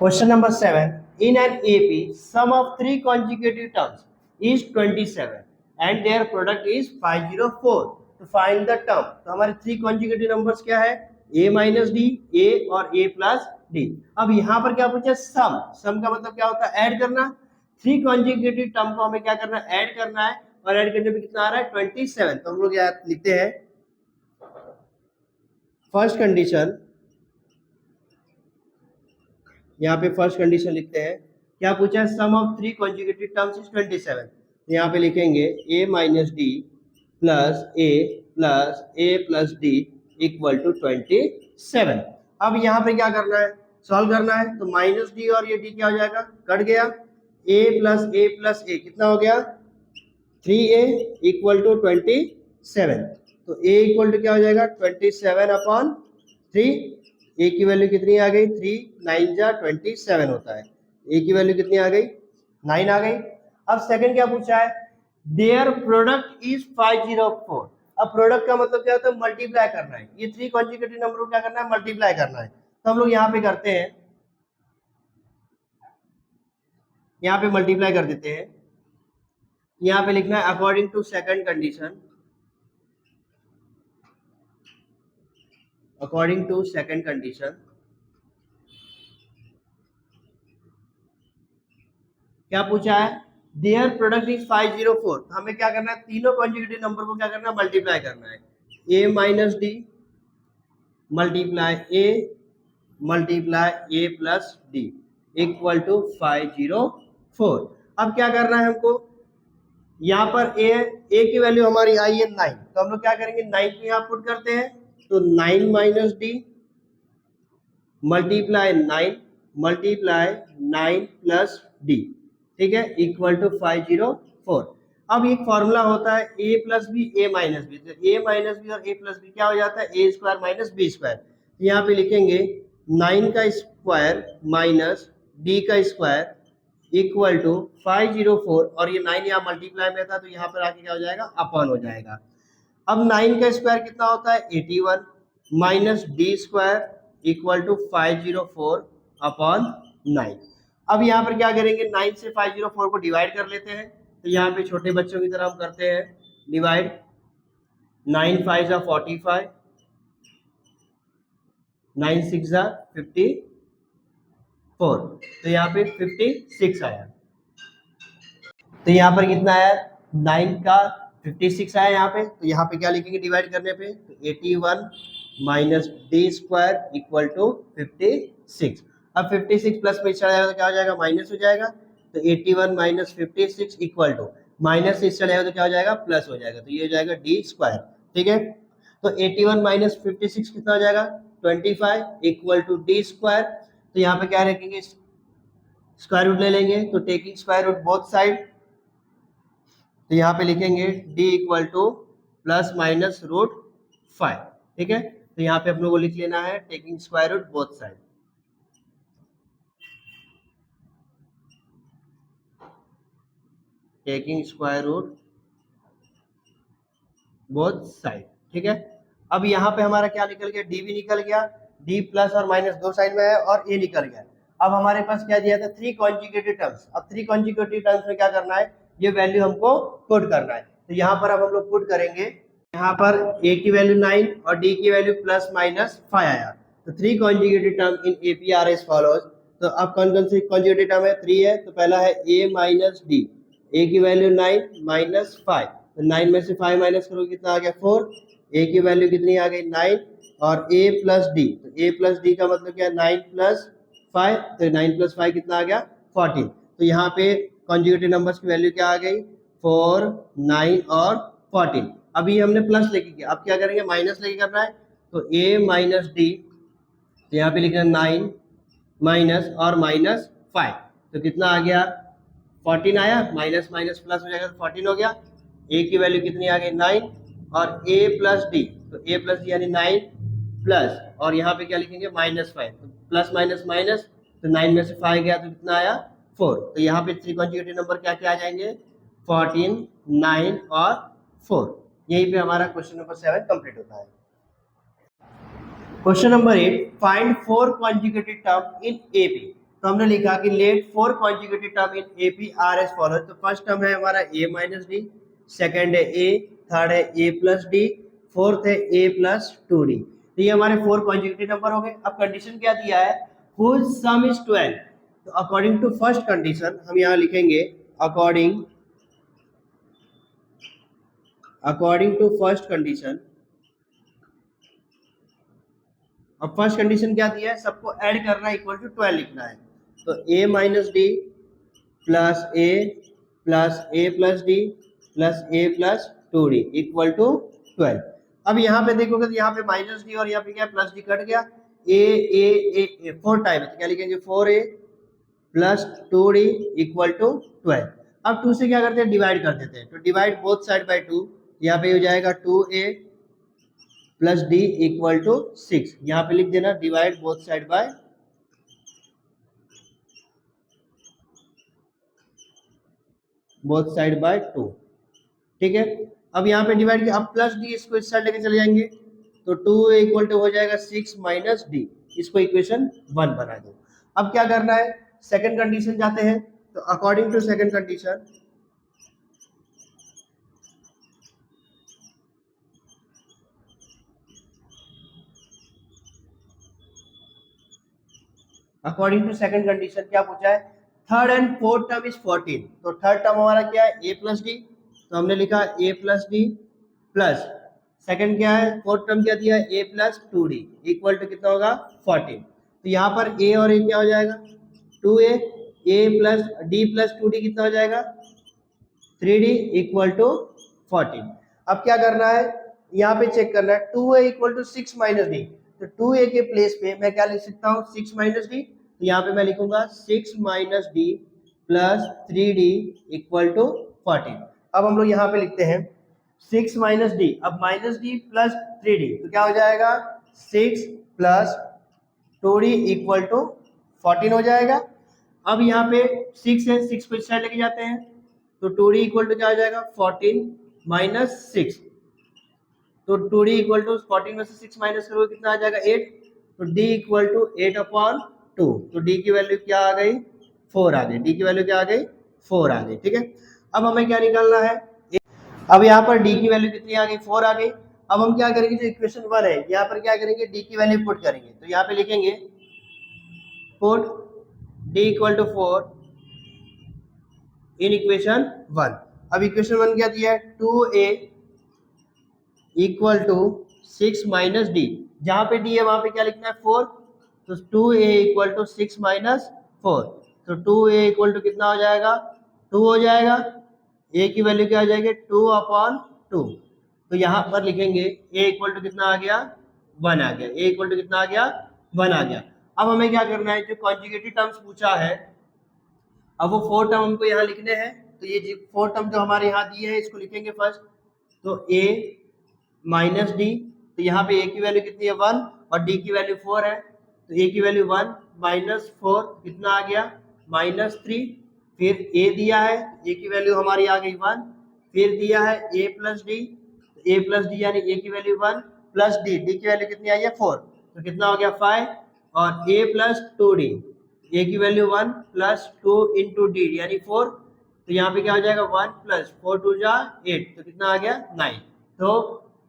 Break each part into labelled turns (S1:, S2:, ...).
S1: Question number 7. In an AP, sum of three consecutive terms is 27 and their product is 504. To find the term. तो हमारे three consecutive numbers क्या है? a minus D, a और a plus D. अब यहाँ पर क्या पूछा? सम. सम का मतलब क्या होता है? ऐड करना. थ्री कॉन्जिक्यूटिव टर्म को हमें क्या करना है? ऐड करना है. और ऐड करने में कितना आ रहा है? 27. तो हम लोग यहाँ लिखते हैं फर्स्ट कंडीशन. यहाँ पे फर्स्ट कंडीशन लिखते हैं. क्या पूछा है? Sum of three consecutive terms is 27. यहाँ पे लिखेंगे a minus D plus a plus D equal to 27. अब यहाँ पे क्या करना है? सॉल्व करना है. तो माइनस डी और ये डी क्या हो जाएगा? कट गया. a प्लस a कितना हो गया? 3a equal to 27. तो a इक्वल टू क्या हो जाएगा? 27 अपॉन 3. a की वैल्यू कितनी आ गई? 3 9 जा 27 होता है. a की वैल्यू कितनी आ गई? 9 आ गई. अब सेकंड क्या पूछा है? Their product is 504. अब प्रोडक्ट का मतलब क्या होता है? मल्टीप्लाई करना है. ये थ्री कॉन्जिक्यूटिव नंबर को क्या करना है? मल्टीप्लाई करना है. तो हम लोग यहाँ पे करते हैं, यहाँ पे मल्टीप्लाई कर देते हैं. यहाँ पे लिखना है according to second condition. According to second condition क्या पूछा है? Their product is 504. हमें क्या करना है? तीनों कॉन्जिक्यूटिव नंबर को क्या करना है? मल्टीप्लाई करना है. a minus d multiply a multiply a plus D equal to 504. अब क्या करना है हमको? यहाँ पर a की वैल्यू हमारी आई है 9. तो हम लोग क्या करेंगे? 9 को यहाँ पुट करते हैं. तो 9 minus d multiply 9 plus D, ठीक है, इक्वल टू 504. अब एक फॉर्मूला होता है a plus b a minus b. तो a माइनस बी और a प्लस बी क्या हो जाता है? a square minus b square. यहाँ पे लिखेंगे 9 का स्क्वायर माइनस d का स्क्वायर इक्वल टू 504. और ये 9 यहाँ मल्टीप्लाई में था तो यहाँ पर आके क्या हो जाएगा? अपॉन हो जाएगा. अब 9 का स्क्वायर कितना होता है? 81 minus d square equal to 504 upon 9. अब यहाँ पर क्या करेंगे? 9 से 504 को डिवाइड कर लेते हैं. तो यहाँ पे छोटे बच्चों की तरह हम करते हैं डिवाइड. 9 5 जा 45, 9 6 जा 54. तो यहाँ पे 56 आया. तो यहाँ पर कितना आया? 9 का 56 आया यहाँ पे. तो यहाँ पे क्या लिखेंगे डिवाइड करने पे? तो 81 minus d square equal to 56. अब 56 प्लस में चला जाएगा तो क्या हो जाएगा? माइनस हो जाएगा. तो 81 माइनस 56 इक्वल टू माइनस से चला जाएगा तो क्या हो जाएगा? प्लस हो जाएगा. तो ये हो जाएगा डी स्क्वायर. ठीक है. तो 81 माइनस 56 कितना हो जाएगा? 25 इक्वल टू डी स्क्वायर. तो यहाँ पे क्या रखेंगे? स्क्वायर रूट ले लेंगे. तो taking square root both side. तो यहाँ पे लिखेंगे d equal to plus minus root 5. ठीक है. तो यहाँ पे हम लोग को लिख लेना है taking square root both side. Taking square root both side. ठीक है. अब यहाँ पे हमारा क्या निकल गया? d भी निकल गया. d प्लस और माइनस दो साइड में है और a निकल गया. अब हमारे पास क्या दिया था? Three consecutive terms. अब थ्री कॉन्जिक्यूटिव टर्म्स में क्या करना है? ये वैल्यू हमको पुट करना है. तो यहाँ पर अब हम लोग पुट करेंगे. यहाँ पर a की वैल्यू 9 और d की वैल्यू प्लस माइनस 5 आया. तो three consecutive term in AP are as follows. तो अब कौन कौन सी कॉन्जिक्यूटिव टर्म है? 3 है. तो पहला है a माइनस डी. a की वैल्यू 9 माइनस 5. तो 9 में से 5 माइनस करोगे कितना आ गया? 4. a की वैल्यू कितनी आ गई? 9. और a प्लस डी. तो a प्लस डी का मतलब क्या? 9 प्लस 5. तो 9 प्लस 5 कितना आ गया? 14. तो यहाँ पे कॉन्जुगेटिव नंबर्स की वैल्यू क्या आ गई? 4 9 और 14. अभी हमने प्लस लेके किया. अब क्या करेंगे? माइनस लेके करना है. तो a माइनस डी. तो यहाँ पे लिखना 9 माइनस और माइनस 5. तो कितना आ गया? 14 आया. माइनस माइनस प्लस हो जाएगा तो 14 हो गया. a की वैल्यू कितनी आ गई? 9. और a प्लस डी. तो a प्लस डी यानी 9 प्लस और यहाँ पे क्या लिखेंगे? माइनस 5. तो प्लस माइनस माइनस. तो 9 में से 5 गया तो कितना आया? 4. तो यहाँ पे थ्री कॉन्जुगेटिव नंबर क्या क्या आ जाएंगे? 14 9 और 4. यहीं पे हमारा क्वेश्चन नंबर 7 कंप्लीट होता है. Question number 8. Find 4 conjugative term in AP. तो हमने लिखा कि let 4 consecutive term in AP are as follow. तो फर्स्ट टर्म है हमारा ए माइनस डी, सेकेंड है ए, थर्ड है ए प्लस डी, फोर्थ है ए प्लस टू डी। तो ये हमारे 4 कॉन्जिक्यूटिव नंबर हो गए। अब कंडीशन क्या दिया है, whose sum is 12। तो अकॉर्डिंग टू फर्स्ट कंडीशन हम यहाँ लिखेंगे अकॉर्डिंग टू फर्स्ट कंडीशन। अब फर्स्ट कंडीशन क्या दिया है, सबको ऐड करना इक्वल टू 12 लिखना है। तो a minus D plus a plus D plus a plus two D equal to 12। अब यहाँ पे देखोगे तो यहाँ पे माइनस डी और यहाँ पे क्या प्लस डी कट गया, ए 4 टाइम, तो क्या लिखेंगे 4a plus 2d equal to 12। अब 2 से क्या करते हैं, डिवाइड कर देते हैं। तो डिवाइड बोथ साइड बाय 2, यहाँ पे हो जाएगा 2a plus D equal to 6। यहाँ पे लिख देना डिवाइड बोथ साइड बाय 2। ठीक है, अब यहाँ पे डिवाइड किया, अब प्लस डी इसको इस साइड लेके चले जाएंगे तो 2 इक्वल टू हो जाएगा 6 माइनस डी, इसको इक्वेशन 1 बना दो। अब क्या करना है, सेकंड कंडीशन जाते हैं। तो अकॉर्डिंग टू सेकंड कंडीशन क्या पूछा है, third and fourth term is 14। तो थर्ड टर्म हमारा क्या है, ए प्लस डी, तो हमने लिखा A plus D plus second क्या है, फोर्थ टर्म क्या दिया है, A plus two D equal to कितना होगा 14। तो यहाँ पर ए और ए क्या हो जाएगा 2a, ए प्लस डी प्लस 2d कितना हो जाएगा 3d इक्वल टू 14। अब क्या करना है, यहाँ पे चेक करना है 2a equal to 6 minus D. तो 2a के प्लेस पे मैं क्या लिख सकता हूँ 6 माइनस डी, तो यहाँ पे मैं लिखूंगा 6 minus D plus 3d equal to 14। अब हम लोग यहाँ पे लिखते हैं 6 माइनस डी, अब माइनस डी प्लस 3d, तो क्या हो जाएगा 6 प्लस 2d इक्वल टू 14 हो जाएगा। अब यहाँ पे 6 है, 6 को इस साइड लेके जाते हैं तो 2d इक्वल टू क्या हो जाएगा 14 माइनस 6। तो 2d इक्वल टू 14 में से 6 माइनस करोगे कितना आ जाएगा 8। तो d इक्वल टू 8/2। तो d की वैल्यू क्या आ गई 4 आ गई, d की वैल्यू क्या आ गई 4 आ गई। ठीक है, अब हमें क्या निकालना है, अब यहाँ पर d की वैल्यू कितनी आ गई 4 आ गई। अब हम क्या करेंगे, जो इक्वेशन 1 है यहाँ पर क्या करेंगे d की वैल्यू पुट करेंगे। तो यहाँ पे लिखेंगे put d equal to 4 in equation 1। अब इक्वेशन 1 क्या दिया है 2a equal to 6 minus D, जहां पे डी है वहां पे क्या लिखना है 4। तो 2a इक्वल टू 6 माइनस 4, तो 2a इक्वल टू कितना हो जाएगा 2 हो जाएगा, a की वैल्यू क्या हो जाएगी 2/2। तो यहाँ पर लिखेंगे a इक्वल टू कितना आ गया 1 आ गया, a इक्वल टू कितना आ गया 1 आ गया। अब हमें क्या करना है, जो कॉन्जुगेटिव टर्म्स पूछा है अब वो 4 टर्म हमको यहाँ लिखने हैं। तो ये 4 टर्म जो हमारे यहाँ दिए हैं इसको लिखेंगे फर्स्ट। तो a माइनस डी, तो यहाँ पे a की वैल्यू कितनी है 1 और d की वैल्यू 4 है। तो a की वैल्यू 1 माइनस 4 कितना आ गया -3। फिर a दिया है, a की वैल्यू हमारी आ गई 1। फिर दिया है a plus D, a plus D यानी a की वैल्यू 1 प्लस d, d की वैल्यू कितनी आई है 4, तो कितना हो गया 5। और a प्लस 2d, a की वैल्यू 1 प्लस 2 इंटू डी यानी 4। तो यहाँ पे क्या हो जाएगा 1 प्लस 4 2 जा 8, तो कितना आ गया 9। तो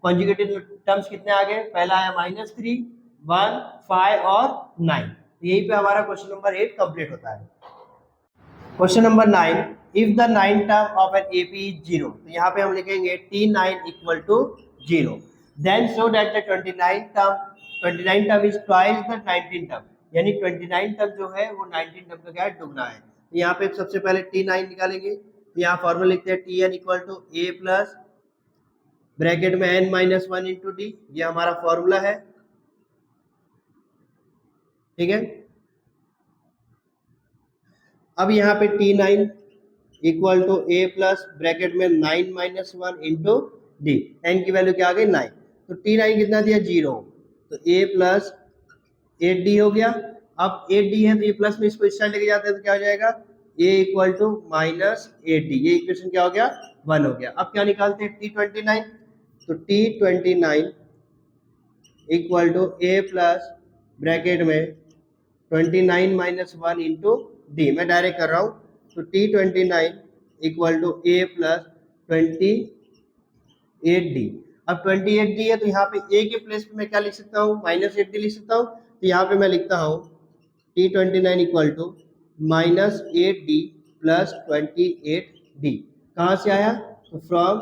S1: कॉन्जुगेटिव टर्म्स कितने आ गए, पहला आया -3, 1, 5 और 9। तो यही पे हमारा क्वेश्चन नंबर 8 कंप्लीट होता है। Question number 9, if the 9 term of an AP is 0। तो यहाँ पे हम लिखेंगे T9 equal to 0, then show that the 29 term is twice the 19 term, यानी 29 टर्म जो है वो 19 टर्म का क्या है दुगना है। तो यहाँ पे सबसे पहले T9 निकालेंगे। तो यहाँ फॉर्मूला लिखते हैं Tn equal to a plus bracket में n माइनस 1 इंटू डी, ये हमारा फॉर्मूला है। ठीक है, अब यहाँ पे T9 equal to a plus bracket में 9 माइनस 1 इंटू डी, n की वैल्यू क्या आ गई 9। तो T9 कितना दिया 0, तो a प्लस 8d हो गया। अब 8d है तो ये प्लस में इसको इस साइड लेके जाते हैं तो क्या हो जाएगा a इक्वल टू -8d, ये इक्वेशन क्या हो गया 1 हो गया। अब क्या निकालते हैं T29, तो T29 equal to a plus bracket में 29 माइनस 1 इंटू डी, मैं डायरेक्ट कर रहा हूँ। तो T29 equal to A plus 28D। अब 28D है तो यहाँ पे ए के प्लेस पे मैं क्या लिख सकता हूँ, -8D लिख सकता हूँ। तो यहाँ पे मैं लिखता हूँ T29 equal to -8D plus 28D। कहाँ से आया, तो फ्रॉम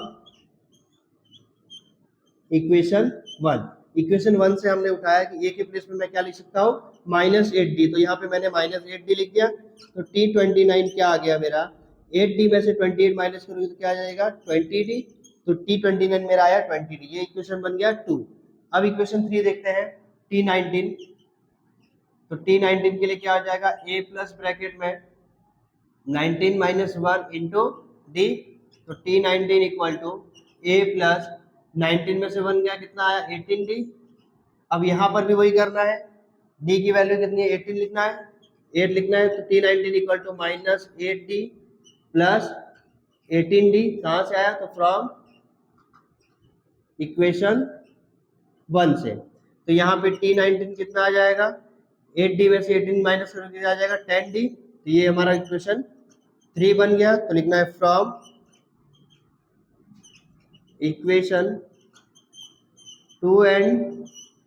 S1: इक्वेशन 1। इक्वेशन 1 से हमने उठाया कि ए के प्लेस में मैं क्या लिख सकता हूँ, -8D। तो यहाँ पे मैंने -8D लिख दिया। तो T29 क्या आ गया मेरा, 8D में से 28 माइनस करोगे तो क्या आ जाएगा, 20D। तो T29 मेरा आया 20D, ये इक्वेशन बन गया 2। अब इक्वेशन 3 देखते हैं, T19। तो T19 के लिए क्या आ जाएगा, a प्लस ब्रैकेट में 19 माइनस 1 इंटू डी। तो T19 equal to A plus 19 में से 1 गया, कितना आया, 18D। अब यहाँ पर भी वही करना है, d की वैल्यू कितनी है, 18 लिखना है, 8 लिखना है। तो T19 equal to -8D plus 18D। कहाँ से आया, तो फ्रॉम इक्वेशन 1 से। तो यहाँ पे T19 कितना आ जाएगा, 8D में से 18 माइनस करके आ जाएगा 10D। तो ये हमारा इक्वेशन 3 बन गया। तो लिखना है from equation 2 and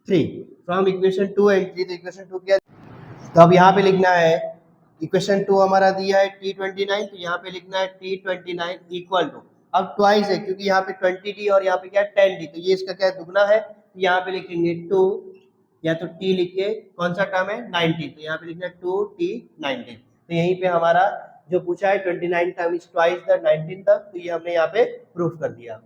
S1: 3, from equation 2 and 3। तो इक्वेशन 2 क्या, तो अब यहाँ पे लिखना है इक्वेशन 2 हमारा दिया है T29। तो यहाँ पे लिखना है T29 इक्वल टू, अब ट्वाइस है क्योंकि यहाँ पे 20D और यहाँ पे क्या है 10D, तो ये इसका क्या दुगना है। तो यहाँ पे लिखेंगे 2 या तो T लिख के, कौन सा टर्म है, 19। तो यहाँ पे लिखना है 2T19। तो यहीं पे हमारा जो पूछा है 29 टाइम इज ट्वाइस द 19 तक, तो ये हमने यहाँ पे प्रूफ कर दिया।